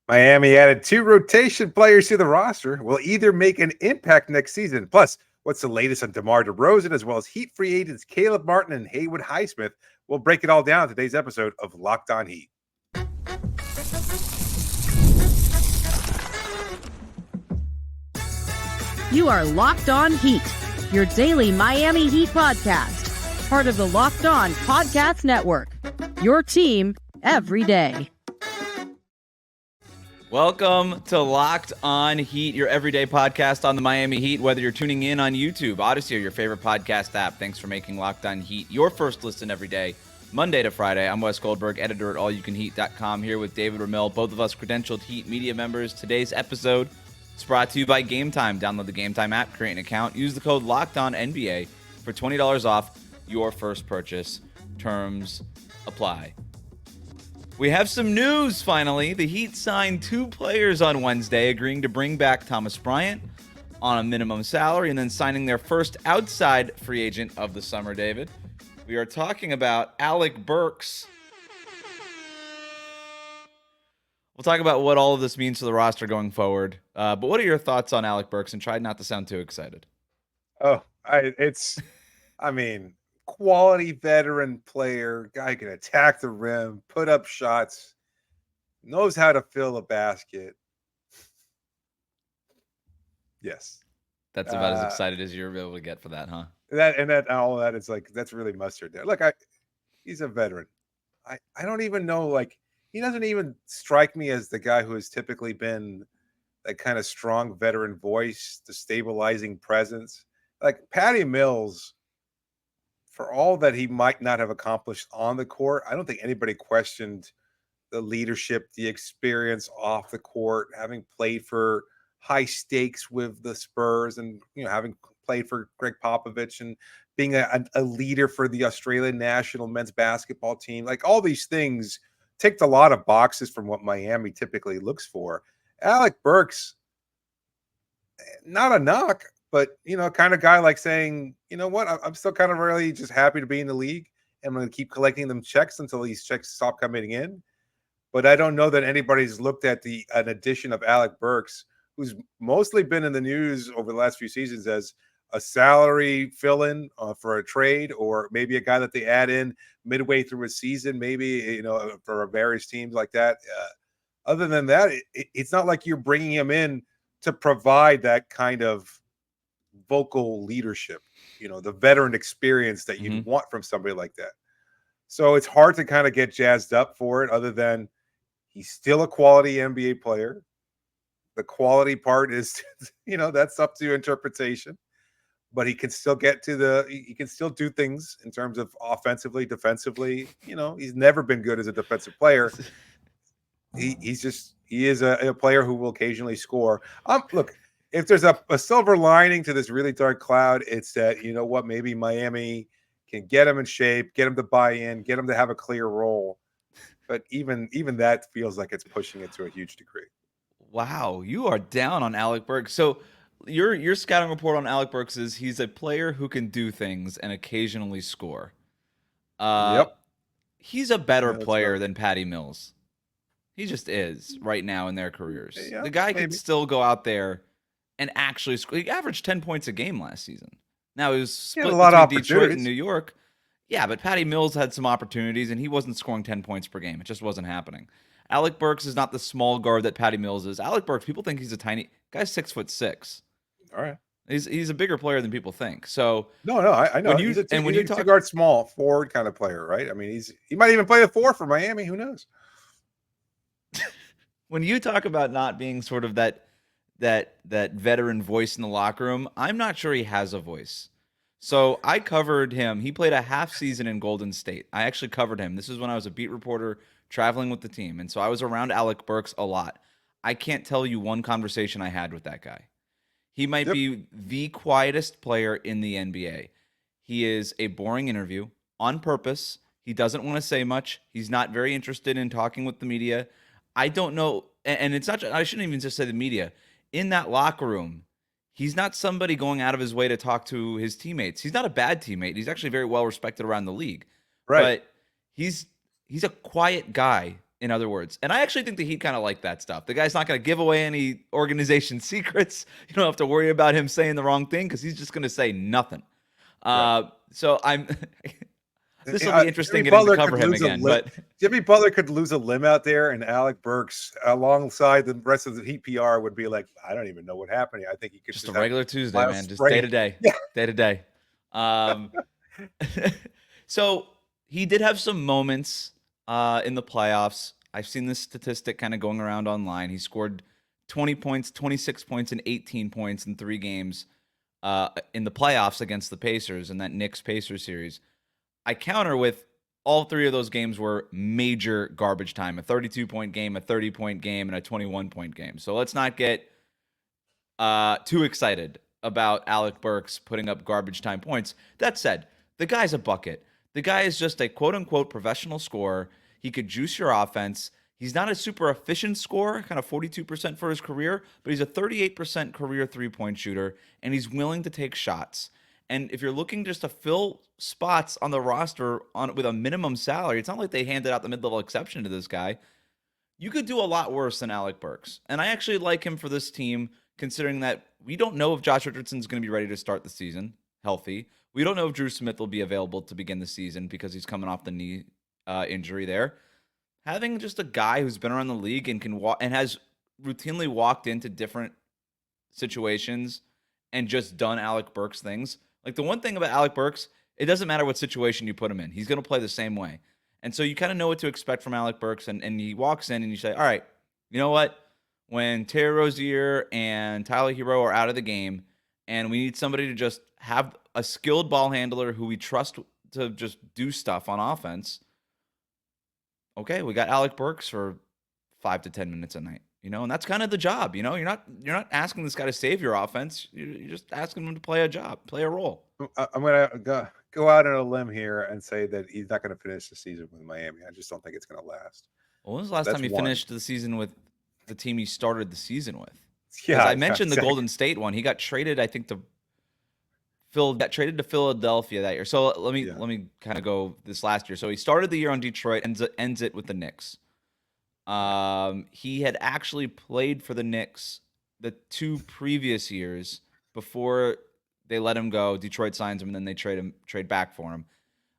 Miami added 2 rotation players to the roster. Will either make an impact next season. Plus, what's the latest on DeMar DeRozan, as well as Heat free agents Caleb Martin and Haywood Highsmith? We'll break it all down in today's episode of Locked On Heat. You are Locked On Heat, your daily Miami Heat podcast, part of the Locked On Podcast Network, your team every day. Welcome to Locked On Heat, your everyday podcast on the Miami Heat, whether you're tuning in on YouTube, Odyssey, or your favorite podcast app. Thanks for making Locked On Heat your first listen every day, Monday to Friday. I'm Wes Goldberg, editor at allyoucanheat.com, here with David Ramil, both of us credentialed Heat media members. Today's episode is brought to you by Game Time. Download the Game Time app, create an account, use the code LOCKEDONNBA for $20 off your first purchase. Terms apply. We have some news, finally. The Heat signed 2 players on Wednesday, agreeing to bring back Thomas Bryant on a minimum salary and then signing their first outside free agent of the summer, David. We are talking about Alec Burks. We'll talk about what all of this means to the roster going forward. But what are your thoughts on Alec Burks? And try not to sound too excited. Quality veteran player, guy who can attack the rim, put up shots, knows how to fill a basket. Yes. That's about as excited as you're able to get for that, huh? All of that is like, that's really mustard there. Look, he's a veteran. I don't even know, like, he doesn't even strike me as the guy who has typically been that kind of strong veteran voice, the stabilizing presence. Like Patty Mills, for all that he might not have accomplished on the court, I don't think anybody questioned the leadership, the experience off the court, having played for high stakes with the Spurs and, having played for Greg Popovich and being a leader for the Australian national men's basketball team. Like, all these things ticked a lot of boxes from what Miami typically looks for. Alec Burks, not a knock, but, kind of guy like saying, you know what, I'm still kind of really just happy to be in the league. And I'm going to keep collecting them checks until these checks stop coming in. But I don't know that anybody's looked at an addition of Alec Burks, who's mostly been in the news over the last few seasons as a salary fill-in for a trade, or maybe a guy that they add in midway through a season, maybe, for various teams like that. Other than that, it's not like you're bringing him in to provide that kind of vocal leadership, the veteran experience that you'd want from somebody like that. So it's hard to kind of get jazzed up for it, other than he's still a quality NBA player. The quality part is, that's up to interpretation, but he can still he can still do things in terms of offensively, defensively. He's never been good as a defensive player. He is a player who will occasionally score. Look, if there's a silver lining to this really dark cloud, it's that, maybe Miami can get him in shape, get him to buy in, get him to have a clear role. But even that feels like it's pushing it to a huge degree. Wow, you are down on Alec Burks. So your scouting report on Alec Burks is he's a player who can do things and occasionally score. Yep. He's a better player than Patty Mills. He just is right now in their careers. Yeah, the guy could still go out there and actually score. He averaged 10 points a game last season. Now, it was split between Detroit and New York. Yeah, but Patty Mills had some opportunities, and he wasn't scoring 10 points per game. It just wasn't happening. Alec Burks is not the small guard that Patty Mills is. Alec Burks, people think he's a tiny guy's 6'6". All right. He's a bigger player than people think. So no, I know. He's a two-guard small forward kind of player, right? I mean, he might even play the 4 for Miami. Who knows? When you talk about not being sort of that veteran voice in the locker room, I'm not sure he has a voice. So I covered him. He played a half season in Golden State. I actually covered him. This is when I was a beat reporter traveling with the team. And so I was around Alec Burks a lot. I can't tell you one conversation I had with that guy. He might be the quietest player in the NBA. He is a boring interview on purpose. He doesn't want to say much. He's not very interested in talking with the media. I don't know. And it's not, I shouldn't even just say the media. In that locker room, he's not somebody going out of his way to talk to his teammates. He's not a bad teammate. He's actually very well respected around the league. Right. But he's a quiet guy in other words. And I actually think the Heat kind of like that stuff. The guy's not going to give away any organization secrets. You don't have to worry about him saying the wrong thing because he's just going to say nothing. Right. So I'm. This will be interesting getting to cover him again. But Jimmy Butler could lose a limb out there, and Alec Burks, alongside the rest of the Heat PR, would be like, I don't even know what happened. I think he could just a regular Tuesday, man. Just sprain. Day to day, day to day. So he did have some moments in the playoffs. I've seen this statistic kind of going around online. He scored 20 points, 26 points, and 18 points in 3 games in the playoffs against the Pacers in that Knicks-Pacers series. I counter with all 3 of those games were major garbage time, a 32-point game, a 30-point game, and a 21-point game. So let's not get too excited about Alec Burks putting up garbage time points. That said, the guy's a bucket. The guy is just a quote-unquote professional scorer. He could juice your offense. He's not a super efficient scorer, kind of 42% for his career, but he's a 38% career three-point shooter, and he's willing to take shots. And if you're looking just to fill spots on the roster with a minimum salary, it's not like they handed out the mid-level exception to this guy. You could do a lot worse than Alec Burks. And I actually like him for this team, considering that we don't know if Josh Richardson's going to be ready to start the season healthy. We don't know if Drew Smith will be available to begin the season because he's coming off the knee injury there. Having just a guy who's been around the league and can walk and has routinely walked into different situations and just done Alec Burks things. Like the one thing about Alec Burks, it doesn't matter what situation you put him in. He's going to play the same way. And so you kind of know what to expect from Alec Burks. And he walks in and you say, all right, you know what? When Terry Rozier and Tyler Hero are out of the game and we need somebody to just have a skilled ball handler who we trust to just do stuff on offense. Okay, we got Alec Burks for 5 to 10 minutes a night. And that's kind of the job. You're not asking this guy to save your offense. You're just asking him to play a job, play a role. I'm going to go out on a limb here and say that he's not going to finish the season with Miami. I just don't think it's going to last. Well, when was the last time he finished the season with the team he started the season with? Yeah, I mentioned the Golden State one. He got traded, I think, to Philadelphia that year. So let me kind of go this last year. So he started the year on Detroit, ends it with the Knicks. He had actually played for the Knicks the 2 previous years before they let him go. Detroit signs him, and then they trade back for him.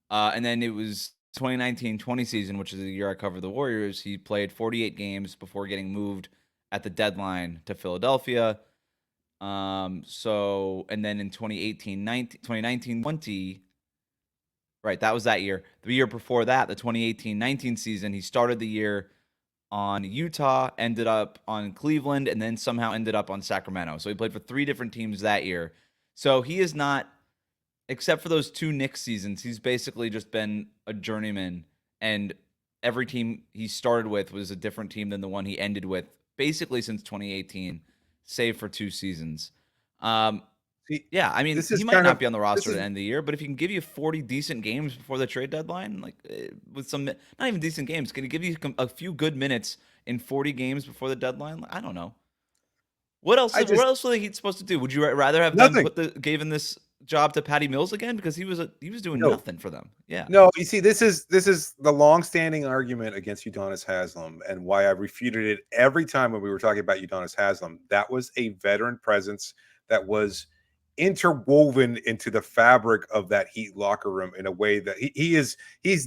And then it was 2019-20 season, which is the year I covered the Warriors. He played 48 games before getting moved at the deadline to Philadelphia. And then in 2019-20, right, that was that year. The year before that, the 2018-19 season, he started the year on Utah, ended up on Cleveland, and then somehow ended up on Sacramento. So he played for 3 different teams that year. So he is not, except for those 2 Knicks seasons, he's basically just been a journeyman. And every team he started with was a different team than the one he ended with, basically since 2018, save for 2 seasons. Yeah, I mean, he might not be on the roster at the end of the year, but if he can give you 40 decent games before the trade deadline, like with some, not even decent games, can he give you a few good minutes in 40 games before the deadline? I don't know. What else? What else were the Heat supposed to do? Would you rather have them given this job to Patty Mills again because he was doing nothing for them? Yeah. No, you see, this is the long-standing argument against Udonis Haslem, and why I refuted it every time when we were talking about Udonis Haslem. That was a veteran presence that was interwoven into the fabric of that Heat locker room in a way that he's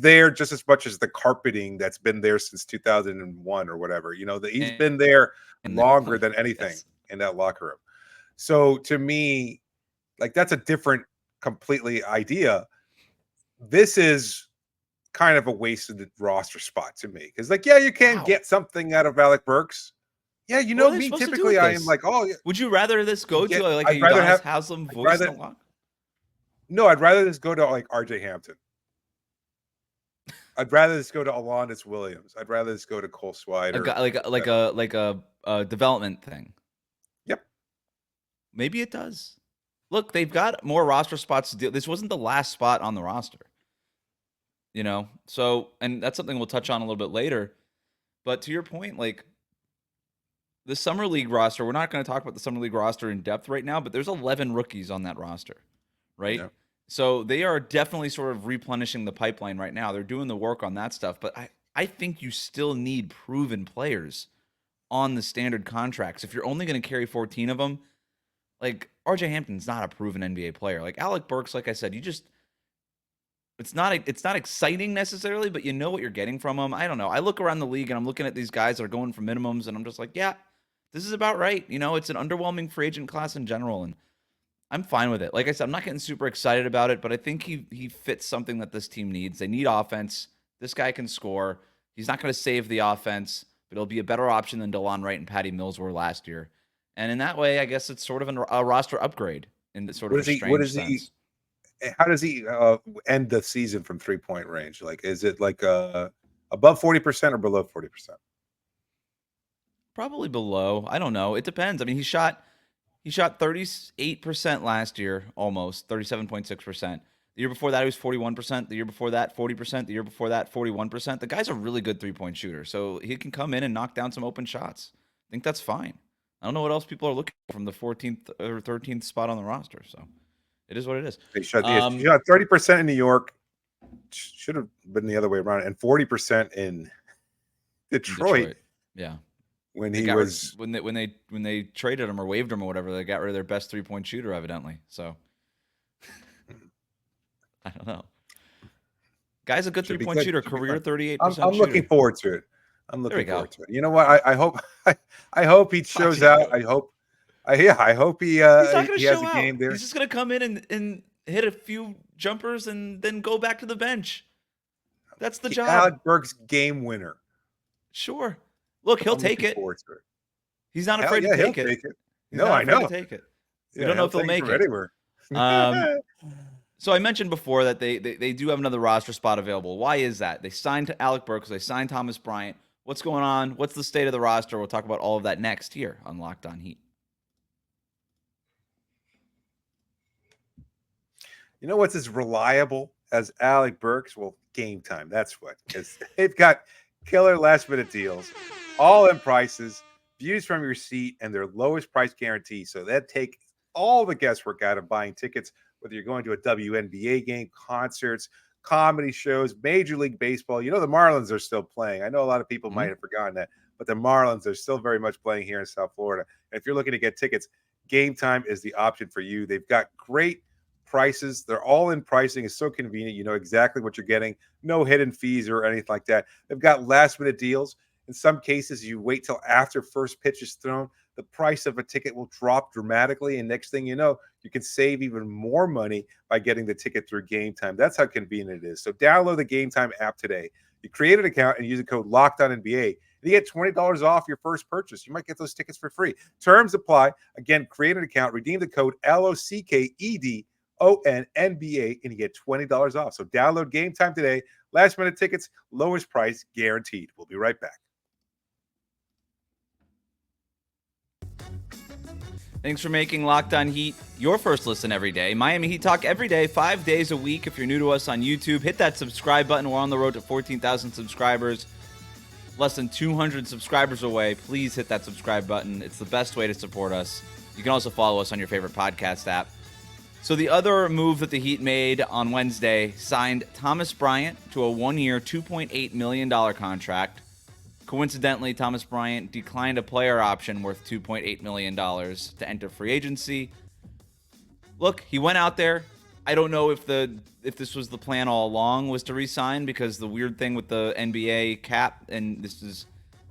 there just as much as the carpeting that's been there since 2001 or whatever. He's been there longer than anything in that locker room. So to me, like, that's a different completely idea. This is kind of a wasted roster spot to me because, like, yeah, you can get something out of Alec Burks. Yeah, me. Typically, I am like, oh, yeah. Would you rather this go to like a Udonis Haslem voice in the lock? No, I'd rather this go to like RJ Hampton. I'd rather this go to Alondas Williams. I'd rather this go to Cole Swider. Like a development thing. Yep. Maybe it does. Look, they've got more roster spots to deal. This wasn't the last spot on the roster. So, and that's something we'll touch on a little bit later. But to your point, like, the Summer League roster, we're not going to talk about the Summer League roster in depth right now, but there's 11 rookies on that roster, right? Yeah. So they are definitely sort of replenishing the pipeline right now. They're doing the work on that stuff. But I I think you still need proven players on the standard contracts. If you're only going to carry 14 of them, like RJ Hampton's not a proven NBA player. Like Alec Burks, like I said, it's not exciting necessarily, but you know what you're getting from him. I don't know. I look around the league and I'm looking at these guys that are going for minimums, and I'm just like, yeah, this is about right. It's an underwhelming free agent class in general, and I'm fine with it. Like I said, I'm not getting super excited about it, but I think he fits something that this team needs. They need offense. This guy can score. He's not going to save the offense, but he'll be a better option than DeLon Wright and Patty Mills were last year. And in that way, I guess it's sort of a roster upgrade in the sort of a strange sense. How does he end the season from 3-point range? Like, is it like above 40% or below 40%? Probably below. I don't know. It depends. I mean, he shot 38% last year, almost 37.6%. The year before that, he was 41%. The year before that, 40%. The year before that, 41%. The guy's a really good 3-point shooter, so he can come in and knock down some open shots. I think that's fine. I don't know what else people are looking for from the 14th or 13th spot on the roster, so it is what it is. He shot 30% in New York. Should have been the other way around, and 40% in Detroit. Yeah. When they traded him or waived him or whatever, they got rid of their best 3-point shooter, evidently. So I don't know. Guy's a good 3-point shooter, career 38%. I'm looking forward to it. I'm looking forward to it. You know what? I hope he shows out. I hope he has a game there. He's just gonna come in and hit a few jumpers and then go back to the bench. That's the job. Alec Burks game winner. Sure. Look, he'll take it. He's not afraid to take it. No, I know. Take it. We don't know if they'll make it anywhere. So I mentioned before that they do have another roster spot available. Why is that? They signed Alec Burks. They signed Thomas Bryant. What's going on? What's the state of the roster? We'll talk about all of that next here on Locked On Heat. You know what's as reliable as Alec Burks? Well, Game Time. That's what. Because they've got killer last-minute deals, all-in prices, views from your seat, and their lowest price guarantee. So that take all the guesswork out of buying tickets, whether you're going to a WNBA game, concerts, comedy shows, Major League Baseball. The Marlins are still playing. I know a lot of people might have forgotten that, but the Marlins are still very much playing here in South Florida. And if you're looking to get tickets, Game Time is the option for you. They've got great prices. They're all in pricing. It's so convenient. You know exactly what you're getting. No hidden fees or anything like that. They've got last-minute deals. In some cases, you wait till after first pitch is thrown. The price of a ticket will drop dramatically, and next thing you know, you can save even more money by getting the ticket through Game Time. That's how convenient it is. So download the Game Time app today. You create an account and use the code LOCKEDONNBA, and you get $20 off your first purchase. You might get those tickets for free. Terms apply. Again, create an account, redeem the code LOCKEDONNBA, and you get $20 off. So download Game Time today. Last-minute tickets, lowest price guaranteed. We'll be right back. Thanks for making Locked On Heat your first listen every day. Miami Heat talk every day, 5 days a week. If you're new to us on YouTube, hit that subscribe button. We're on the road to 14,000 subscribers. Less than 200 subscribers away. Please hit that subscribe button. It's the best way to support us. You can also follow us on your favorite podcast app. So the other move that the Heat made on Wednesday signed Thomas Bryant to a 1-year, $2.8 million contract. Coincidentally, Thomas Bryant declined a player option worth $2.8 million to enter free agency. Look, he went out there. I don't know if this was the plan all along, was to re-sign, because the weird thing with the NBA cap, and this is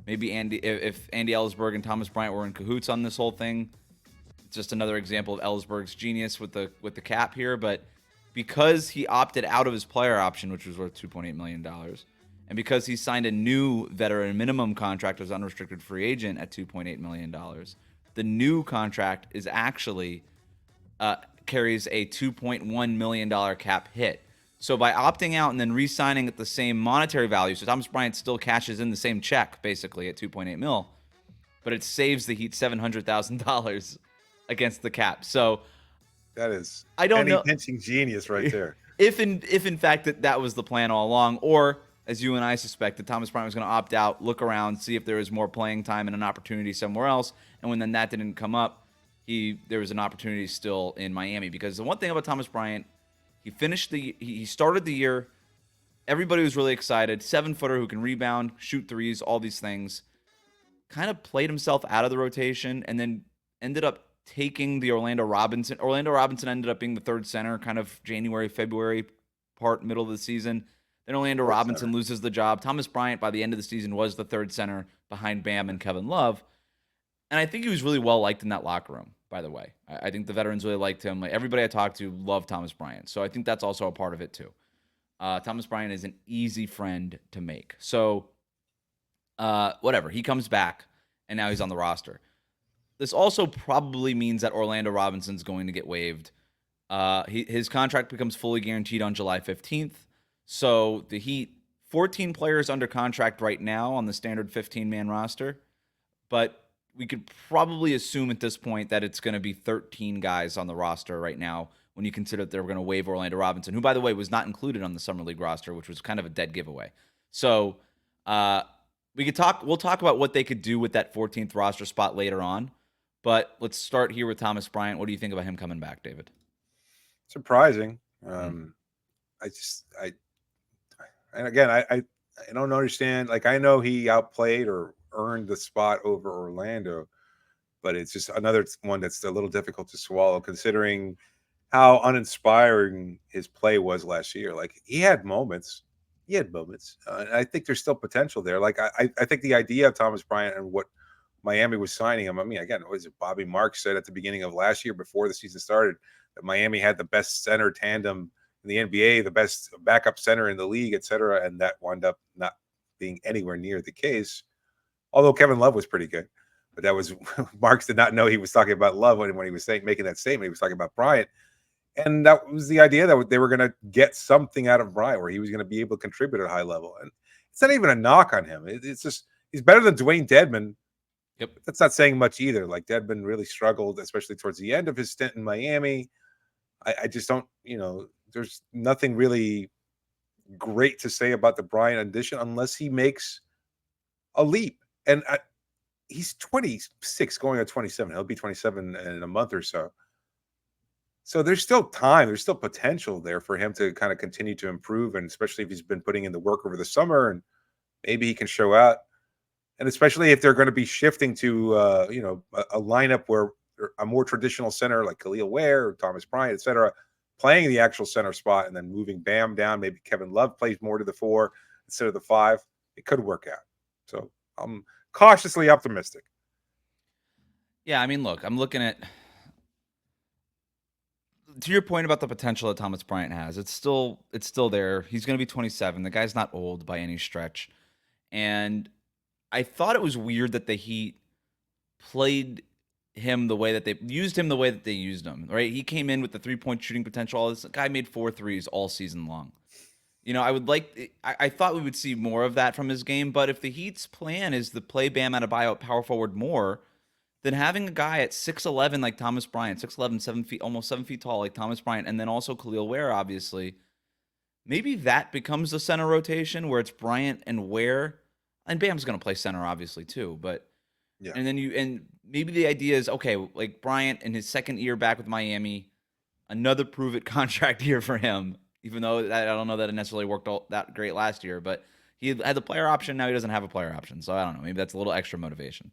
maybe if Andy Ellsberg and Thomas Bryant were in cahoots on this whole thing. It's just another example of Ellsberg's genius with the cap here. But because he opted out of his player option, which was worth $2.8 million, and because he signed a new veteran minimum contract as unrestricted free agent at $2.8 million, the new contract is actually carries a $2.1 million cap hit. So by opting out and then re-signing at the same monetary value, so Thomas Bryant still cashes in the same check, basically, at $2.8 mil, but it saves the Heat $700,000 against the cap. So that is pinching genius right there. If in fact that was the plan all along, or as you and I suspected, Thomas Bryant was going to opt out, look around, see if there was more playing time and an opportunity somewhere else. And when then that didn't come up, there was an opportunity still in Miami. Because the one thing about Thomas Bryant, he started the year everybody was really excited. 7-footer who can rebound, shoot threes, all these things. Kind of played himself out of the rotation and then ended up taking the Orlando Robinson. Orlando Robinson ended up being the third center, kind of January, February middle of the season. Then Orlando Robinson loses the job. Thomas Bryant, by the end of the season, was the third center behind Bam and Kevin Love. And I think he was really well liked in that locker room, by the way. I think the veterans really liked him. Like, everybody I talked to loved Thomas Bryant. So I think that's also a part of it, too. Thomas Bryant is an easy friend to make. So, whatever. He comes back, and now he's on the roster. This also probably means that Orlando Robinson's going to get waived. His contract becomes fully guaranteed on July 15th. So the Heat, 14 players under contract right now on the standard 15-man roster. But we could probably assume at this point that it's going to be 13 guys on the roster right now when you consider that they're going to waive Orlando Robinson, who, by the way, was not included on the Summer League roster, which was kind of a dead giveaway. So we'll talk about what they could do with that 14th roster spot later on. But let's start here with Thomas Bryant. What do you think about him coming back, David? Surprising. And again, I don't understand. Like, I know he outplayed or earned the spot over Orlando, but it's just another one that's a little difficult to swallow considering how uninspiring his play was last year. Like, he had moments. And I think there's still potential there. Like, I think the idea of Thomas Bryant and what Miami was signing him. I mean, again, what was it? Bobby Marks said at the beginning of last year, before the season started, that Miami had the best center tandem in the NBA, the best backup center in the league, et cetera. And that wound up not being anywhere near the case. Although Kevin Love was pretty good, but that was Marks did not know he was talking about Love when he was making that statement. He was talking about Bryant. And that was the idea that they were going to get something out of Bryant where he was going to be able to contribute at a high level. And it's not even a knock on him. It's just, he's better than Dwayne Dedmon. Yep. That's not saying much either. Like, Dedmon really struggled, especially towards the end of his stint in Miami. I just don't, there's nothing really great to say about the Bryant addition unless he makes a leap. And he's 26 going on 27. He'll be 27 in a month or so. So there's still time. There's still potential there for him to kind of continue to improve. And especially if he's been putting in the work over the summer, and maybe he can show out. And especially if they're going to be shifting to, a lineup where a more traditional center like Khalil Ware or Thomas Bryant, et cetera, playing the actual center spot and then moving Bam down. Maybe Kevin Love plays more to the 4 instead of the 5. It could work out. So I'm cautiously optimistic. Yeah, I mean, look, I'm looking at, to your point about the potential that Thomas Bryant has, it's still there. He's going to be 27. The guy's not old by any stretch. And I thought it was weird that the Heat played him the way that they used him, right? He came in with the 3-point shooting potential. This guy made 4 threes all season long. I thought we would see more of that from his game, but if the Heat's plan is to play Bam Adebayo at power forward more, then having a guy at 6'11" like Thomas Bryant, 6'11", 7 feet, almost 7 feet tall like Thomas Bryant, and then also Khalil Ware, obviously, maybe that becomes the center rotation where it's Bryant and Ware. And Bam's going to play center, obviously, too. But yeah. And then maybe the idea is, okay, like Bryant in his second year back with Miami, another prove-it contract year for him, even though I don't know that it necessarily worked all that great last year. But he had the player option. Now he doesn't have a player option. So I don't know. Maybe that's a little extra motivation.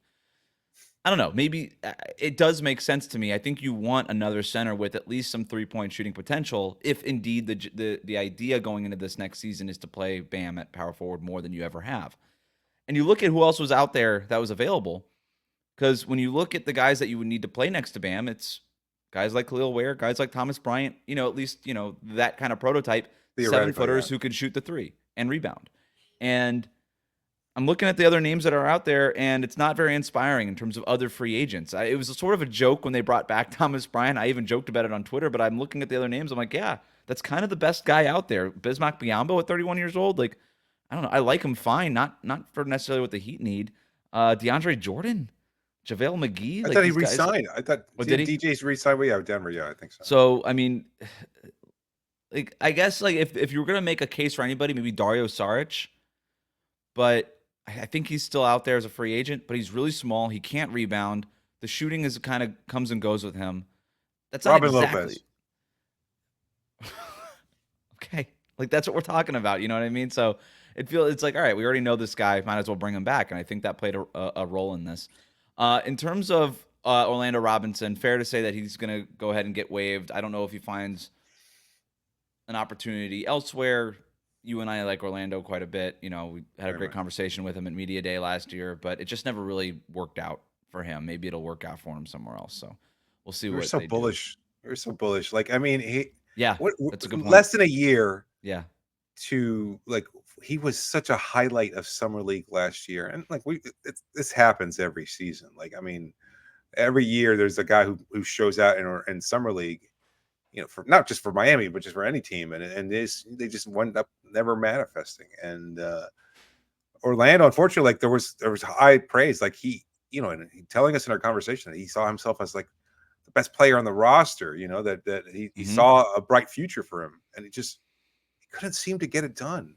I don't know. Maybe it does make sense to me. I think you want another center with at least some 3-point shooting potential if indeed the idea going into this next season is to play Bam at power forward more than you ever have. And you look at who else was out there that was available, because when you look at the guys that you would need to play next to Bam, it's guys like Khalil Ware, guys like Thomas Bryant, at least, that kind of prototype, 7-footers who could shoot the 3 and rebound. And I'm looking at the other names that are out there, and it's not very inspiring in terms of other free agents. It was a sort of a joke when they brought back Thomas Bryant. I even joked about it on Twitter, but I'm looking at the other names. I'm like, yeah, that's kind of the best guy out there. Bismack Biyombo at 31 years old, like, I don't know. I like him fine, not for necessarily what the Heat need. DeAndre Jordan, JaVale McGee. I thought he re-signed. I thought DJ's re-signed. Well, yeah, Denver. Yeah, I think so. So, I mean, like, I guess like if you were gonna make a case for anybody, maybe Dario Saric, but I think he's still out there as a free agent. But he's really small. He can't rebound. The shooting is kind of comes and goes with him. That's not Robin exactly. Lopez. Okay. Like, that's what we're talking about. You know what I mean? So it's like, all right, we already know this guy. Might as well bring him back. And I think that played a role in this. In terms of Orlando Robinson, fair to say that he's going to go ahead and get waived. I don't know if he finds an opportunity elsewhere. You and I like Orlando quite a bit. You know, we had a great conversation with him at Media Day last year, but it just never really worked out for him. Maybe it'll work out for him somewhere else. So we'll see what they do. We're so bullish. Like, I mean, that's a good point. Less than a year. Yeah. To like, he was such a highlight of Summer League last year. And like, this happens every season. Like, I mean, every year there's a guy who shows out in Summer League, you know, for not just for Miami, but just for any team. And they just wound up never manifesting. And Orlando, unfortunately, like there was high praise. Like he telling us in our conversation that he saw himself as like the best player on the roster, you know, that he saw a bright future for him. And he couldn't seem to get it done.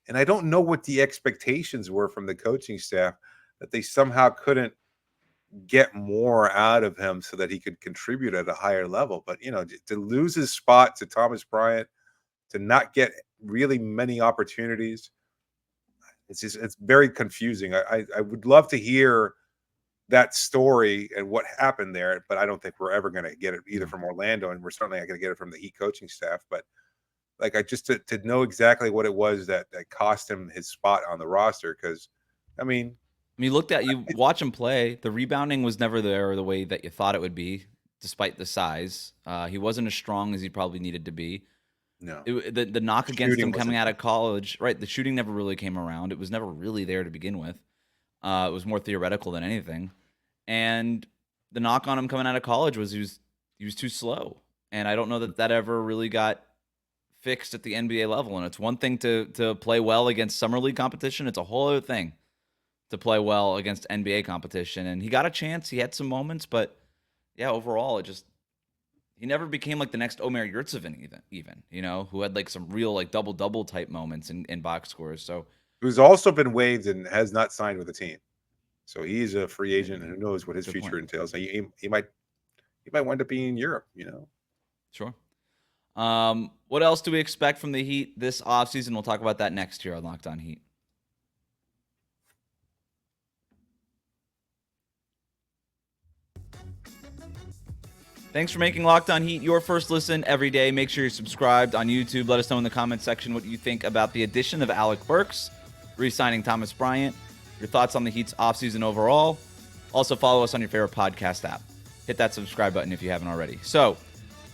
And I don't know what the expectations were from the coaching staff, that they somehow couldn't get more out of him so that he could contribute at a higher level. But, you know, to lose his spot to Thomas Bryant, to not get really many opportunities, it's very confusing. I would love to hear that story and what happened there, but I don't think we're ever going to get it either from Orlando, and we're certainly not going to get it from the Heat coaching staff. But like, I just to know exactly what it was that cost him his spot on the roster, because I mean, you watch him play, the rebounding was never there the way that you thought it would be, despite the size. He wasn't as strong as he probably needed to be. No, the knock against him coming out of college, right? The shooting never really came around. It was never really there to begin with. It was more theoretical than anything. And the knock on him coming out of college was he was too slow. And I don't know that ever really got fixed at the NBA level. And it's one thing to play well against summer league competition. It's a whole other thing to play well against NBA competition. And he got a chance. He had some moments, but yeah, overall, he never became like the next Omer Yurtseven even, you know, who had like some real like double-double type moments in box scores. So who's also been waived and has not signed with a team. So he's a free agent, and who knows what his future entails. He might wind up being in Europe, you know. Sure. What else do we expect from the Heat this offseason? We'll talk about that next year on Locked On Heat. Thanks for making Locked On Heat your first listen every day. Make sure you're subscribed on YouTube. Let us know in the comments section what you think about the addition of Alec Burks, re-signing Thomas Bryant, your thoughts on the Heat's offseason overall. Also, follow us on your favorite podcast app. Hit that subscribe button if you haven't already. So,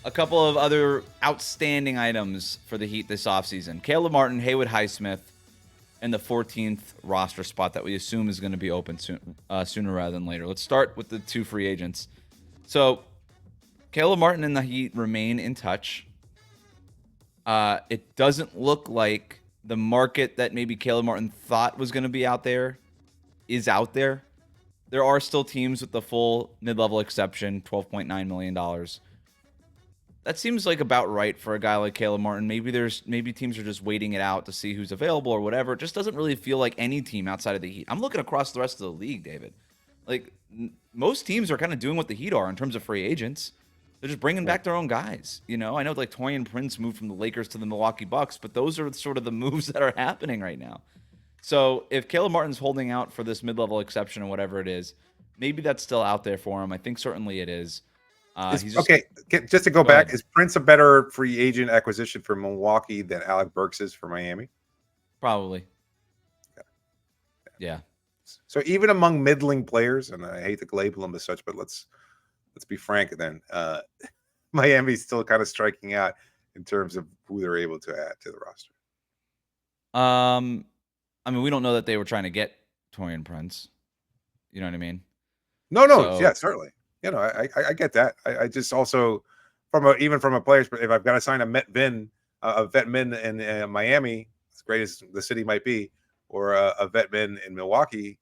a couple of other outstanding items for the Heat this offseason. Caleb Martin, Haywood Highsmith, and the 14th roster spot that we assume is going to be open sooner rather than later. Let's start with the two free agents. So, Caleb Martin and the Heat remain in touch. It doesn't look like the market that maybe Caleb Martin thought was going to be out there is out there. There are still teams with the full mid-level exception, $12.9 million. That seems like about right for a guy like Caleb Martin. Maybe teams are just waiting it out to see who's available or whatever. It just doesn't really feel like any team outside of the Heat. I'm looking across the rest of the league, David. Like, most teams are kind of doing what the Heat are in terms of free agents. They're just bringing back their own guys. You know, I know like Taurean Prince moved from the Lakers to the Milwaukee Bucks, but those are sort of the moves that are happening right now. So if Caleb Martin's holding out for this mid-level exception or whatever it is, maybe that's still out there for him. I think certainly it is. Just to go back, is Prince a better free agent acquisition for Milwaukee than Alec Burks is for Miami? Probably. Yeah. So even among middling players, and I hate to label them as such, but let's be frank then, Miami's still kind of striking out in terms of who they're able to add to the roster. I mean, we don't know that they were trying to get Taurean Prince. You know what I mean? No, yeah, certainly. You know, I get that. I just also even from a player's, if I've got to sign a vet min in Miami, as great as the city might be, or a vet min in Milwaukee,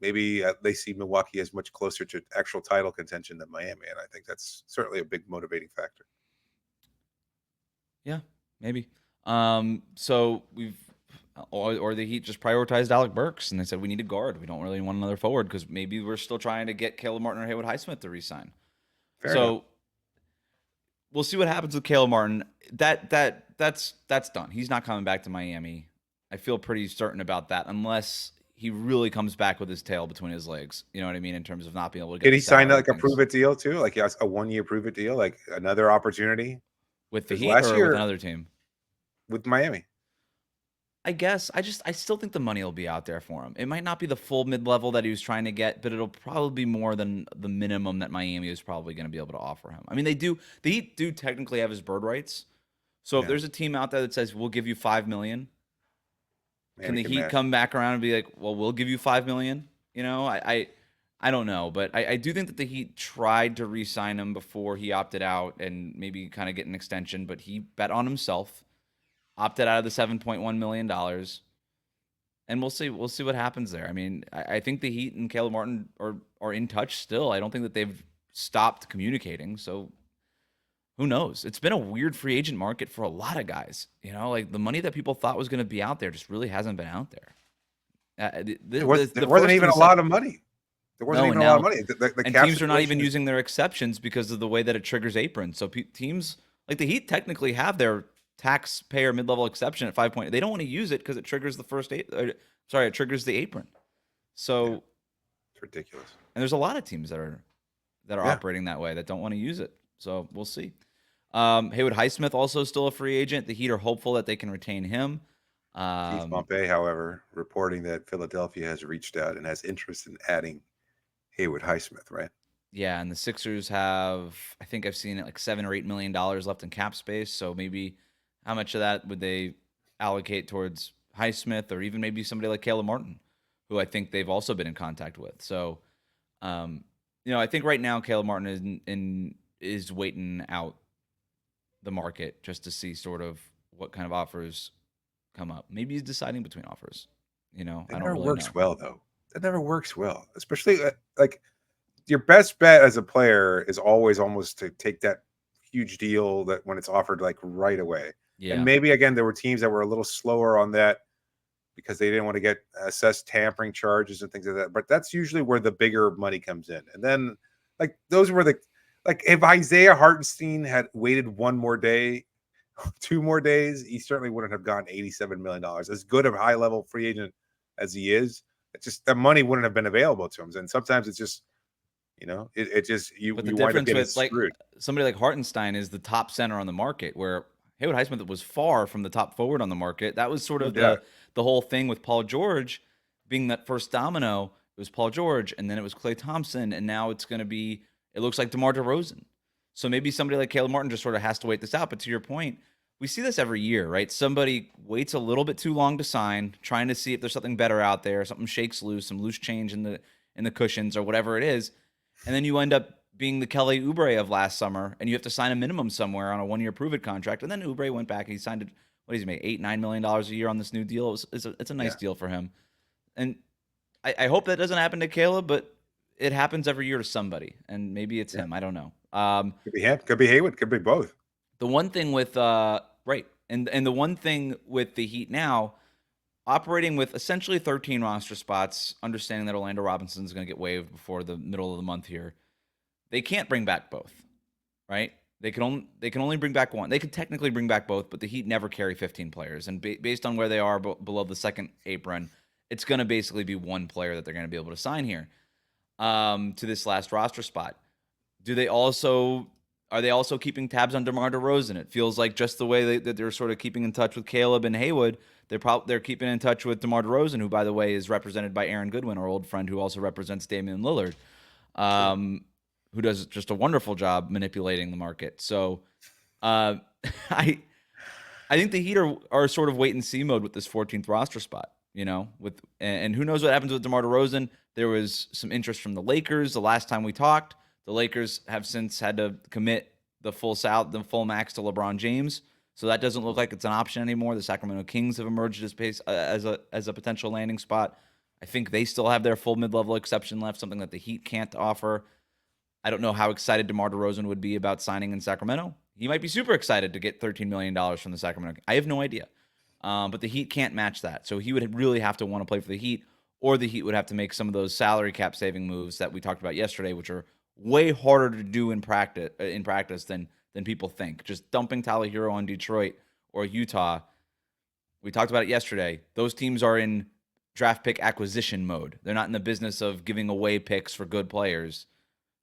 maybe they see Milwaukee as much closer to actual title contention than Miami, and I think that's certainly a big motivating factor. Yeah, maybe. So or the Heat just prioritized Alec Burks, and they said we need a guard. We don't really want another forward because maybe we're still trying to get Caleb Martin or Haywood Highsmith to re-sign. So we'll see what happens with Caleb Martin. That's done. He's not coming back to Miami. I feel pretty certain about that, unless he really comes back with his tail between his legs. You know what I mean? In terms of not being able to get. Did he sign like a things. prove it deal too? Like he has a 1 year prove it deal, like another opportunity with the Heat last or year, with another team? With Miami. I guess I still think the money will be out there for him. It might not be the full mid-level that he was trying to get, but it'll probably be more than the minimum that Miami is probably going to be able to offer him. I mean, the Heat do technically have his bird rights. So if there's a team out there that says we'll give you $5 million, can the Heat come back around and be like, well, we'll give you $5 million? You know, I don't know, but I do think that the Heat tried to re-sign him before he opted out and maybe kind of get an extension, but he bet on himself. Opted out of the $7.1 million, and we'll see what happens there. I mean, I think the Heat and Caleb Martin are in touch still. I don't think that they've stopped communicating. So who knows? It's been a weird free agent market for a lot of guys. You know, like the money that people thought was going to be out there just really hasn't been out there. There wasn't even a lot of money. There wasn't even a lot of money. And teams are not even using their exceptions because of the way that it triggers apron. So teams like the Heat technically have their taxpayer mid-level exception at 5 point. They don't want to use it because it triggers it triggers the apron. So it's ridiculous. And there's a lot of teams that are operating that way that don't want to use it. So we'll see. Haywood Highsmith also still a free agent. The Heat are hopeful that they can retain him. Keith Pompey, however, reporting that Philadelphia has reached out and has interest in adding Haywood Highsmith, right? Yeah, and the Sixers have, I think I've seen it like $7 or $8 million left in cap space. So maybe how much of that would they allocate towards Highsmith or even maybe somebody like Caleb Martin, who I think they've also been in contact with. So, I think right now Caleb Martin is waiting out the market just to see sort of what kind of offers come up. Maybe he's deciding between offers. I don't really know. It never works well, though. It never works well, especially like your best bet as a player is always almost to take that huge deal that when it's offered like right away. Yeah. And maybe again there were teams that were a little slower on that because they didn't want to get assessed tampering charges and things like that. But that's usually where the bigger money comes in. And then like those were if Isaiah Hartenstein had waited 1 more day, 2 more days, he certainly wouldn't have gotten $87 million. As good of a high level free agent as he is, it's just the money wouldn't have been available to him. And sometimes it's just it just But the difference with like somebody like Hartenstein is the top center on the market, where Haywood Highsmith was far from the top forward on the market. That was sort of the whole thing with Paul George being that first domino. It was Paul George, and then it was Klay Thompson, and now it's going to be, it looks like DeMar DeRozan. So maybe somebody like Caleb Martin just sort of has to wait this out. But to your point, we see this every year, right? Somebody waits a little bit too long to sign, trying to see if there's something better out there, something shakes loose, some loose change in the cushions or whatever it is. And then you end up being the Kelly Oubre of last summer, and you have to sign a minimum somewhere on a 1-year prove-it contract. And then Oubre went back and he signed what does he make, $8-9 million a year on this new deal. It's a nice deal for him. And I hope that doesn't happen to Caleb, but it happens every year to somebody, and maybe it's him. I don't know. Could be him, could be Haywood, could be both. The one thing with and the one thing with the Heat now, operating with essentially 13 roster spots, understanding that Orlando Robinson is going to get waived before the middle of the month here, they can't bring back both, right? They can only bring back one. They could technically bring back both, but the Heat never carry 15 players, and based on where they are below the second apron, it's going to basically be one player that they're going to be able to sign here to this last roster spot. Are they also keeping tabs on DeMar DeRozan? It feels like just the way that they're sort of keeping in touch with Caleb and Haywood, they're keeping in touch with DeMar DeRozan, who, by the way, is represented by Aaron Goodwin, our old friend, who also represents Damian Lillard, who does just a wonderful job manipulating the market. So I think the Heat are sort of wait and see mode with this 14th roster spot. And who knows what happens with DeMar DeRozan. There was some interest from the Lakers the last time we talked. The Lakers have since had to commit the full max to LeBron James, so that doesn't look like it's an option anymore. The Sacramento Kings have emerged as a potential landing spot. I think they still have their full mid-level exception left, something that the Heat can't offer. I don't know how excited DeMar DeRozan would be about signing in Sacramento. He might be super excited to get $13 million from the Sacramento Kings. I have no idea, but the Heat can't match that. So he would really have to want to play for the Heat, or the Heat would have to make some of those salary cap saving moves that we talked about yesterday, which are way harder to do in practice than than people think. Just dumping Tyler Hero on Detroit or Utah. We talked about it yesterday. Those teams are in draft pick acquisition mode. They're not in the business of giving away picks for good players,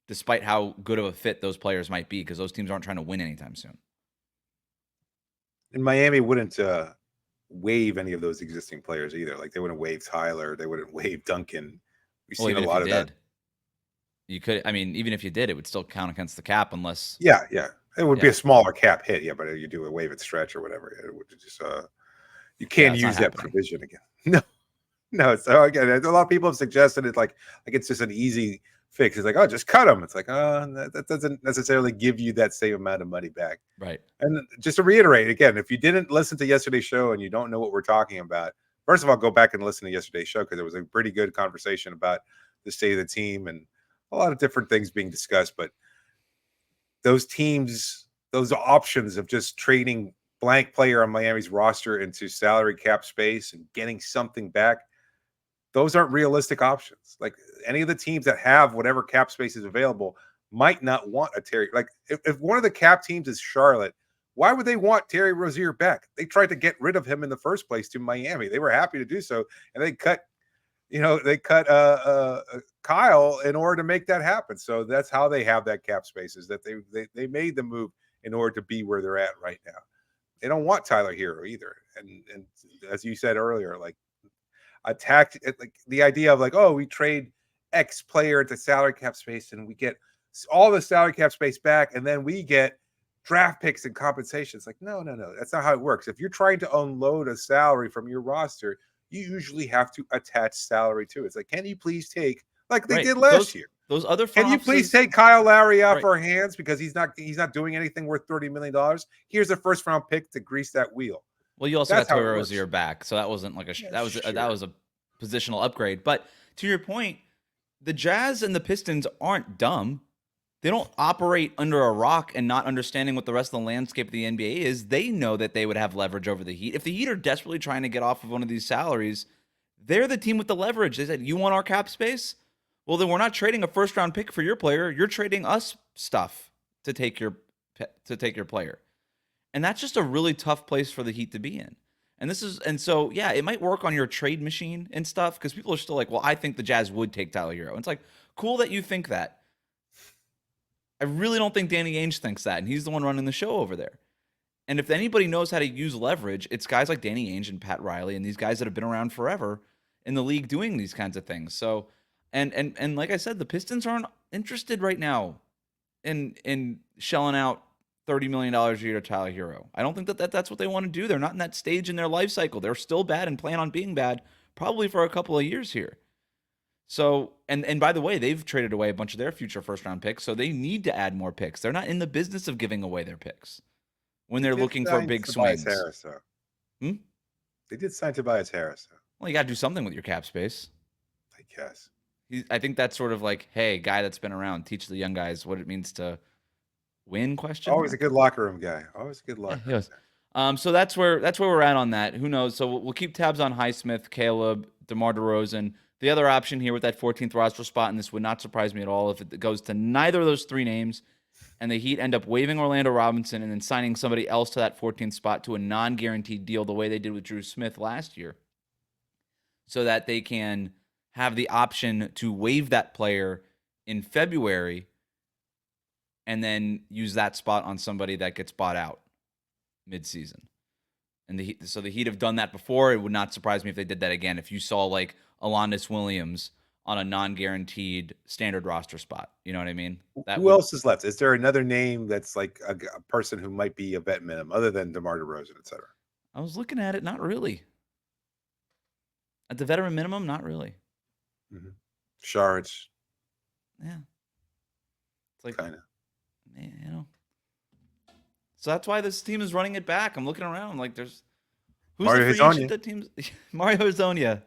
despite how good of a fit those players might be, because those teams aren't trying to win anytime soon. And Miami wouldn't waive any of those existing players either. Like they wouldn't waive Tyler. They wouldn't waive Duncan. We've seen a lot of that. You could, I mean, even if you did, it would still count against the cap unless. Yeah. It would be a smaller cap hit. Yeah, but you do a waive it stretch or whatever. It would just you can't use that provision again. No. So again, a lot of people have suggested it like it's just an easy fix. It's like, oh, just cut them. It's like, that doesn't necessarily give you that same amount of money back. Right. And just to reiterate again, if you didn't listen to yesterday's show and you don't know what we're talking about, first of all, go back and listen to yesterday's show because it was a pretty good conversation about the state of the team and a lot of different things being discussed. But those teams, those options of just trading blank player on Miami's roster into salary cap space and getting something back, those aren't realistic options. Like any of the teams that have whatever cap space is available might not want a Terry. Like if one of the cap teams is Charlotte, why would they want Terry Rozier back? They tried to get rid of him in the first place to Miami. They were happy to do so, and they cut Kyle in order to make that happen. So that's how they have that cap space, is that they made the move in order to be where they're at right now. They don't want Tyler Hero either. And as you said earlier, like attacked like the idea of like, oh, we trade X player into salary cap space and we get all the salary cap space back, and then we get draft picks and compensation. It's like, no. That's not how it works. If you're trying to unload a salary from your roster, you usually have to attach salary to it. It's like, can you please take, like they did last year, those other can you please take Kyle Lowry off our hands because he's not doing anything worth $30 million? Here's a first round pick to grease that wheel. Well, you also got Terry Rozier back, so that wasn't like that was a positional upgrade. But to your point, the Jazz and the Pistons aren't dumb. They don't operate under a rock and not understanding what the rest of the landscape of the NBA is. They know that they would have leverage over the Heat. If the Heat are desperately trying to get off of one of these salaries, they're the team with the leverage. They said, you want our cap space? Well, then we're not trading a first-round pick for your player. You're trading us stuff to take your player. And that's just a really tough place for the Heat to be in. And so, yeah, it might work on your trade machine and stuff because people are still like, well, I think the Jazz would take Tyler Hero. And it's like, cool that you think that. I really don't think Danny Ainge thinks that, and he's the one running the show over there. And if anybody knows how to use leverage, it's guys like Danny Ainge and Pat Riley and these guys that have been around forever in the league doing these kinds of things. So, and like I said, the Pistons aren't interested right now in shelling out $30 million a year to Tyler Hero. I don't think that's what they want to do. They're not in that stage in their life cycle. They're still bad and plan on being bad probably for a couple of years here. So, and by the way, they've traded away a bunch of their future first-round picks, so they need to add more picks. They're not in the business of giving away their picks when they're looking for big swings. Harris, They did sign Tobias Harris. Well, you got to do something with your cap space. I guess. I think that's sort of like, hey, guy that's been around, teach the young guys what it means to win. Always a good locker room guy. Always a good locker room guy. So that's where we're at on that. Who knows? So we'll keep tabs on Highsmith, Caleb, DeMar DeRozan. The other option here with that 14th roster spot, and this would not surprise me at all if it goes to neither of those three names, and the Heat end up waiving Orlando Robinson and then signing somebody else to that 14th spot to a non-guaranteed deal the way they did with Drew Smith last year, so that they can have the option to waive that player in February and then use that spot on somebody that gets bought out midseason. And the Heat have done that before. It would not surprise me if they did that again. If you saw like Alondas Williams on a non-guaranteed standard roster spot, you know what I mean? Who else is left? Is there another name that's like a person who might be a vet minimum other than DeMar DeRozan, et cetera? I was looking at it, not really. At the veteran minimum, not really. Mm-hmm. Shards. Yeah. It's like kind of. You know. So that's why this team is running it back. I'm looking around like there's who's Mario the free agent that teams Mario Hezonja.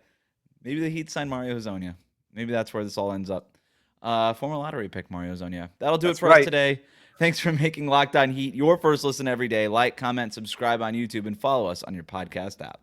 Maybe the Heat signed Mario Hezonja. Maybe that's where this all ends up. Former lottery pick Mario Hezonja. That'll do it for us today. Thanks for making Locked On Heat your first listen every day. Like, comment, subscribe on YouTube, and follow us on your podcast app.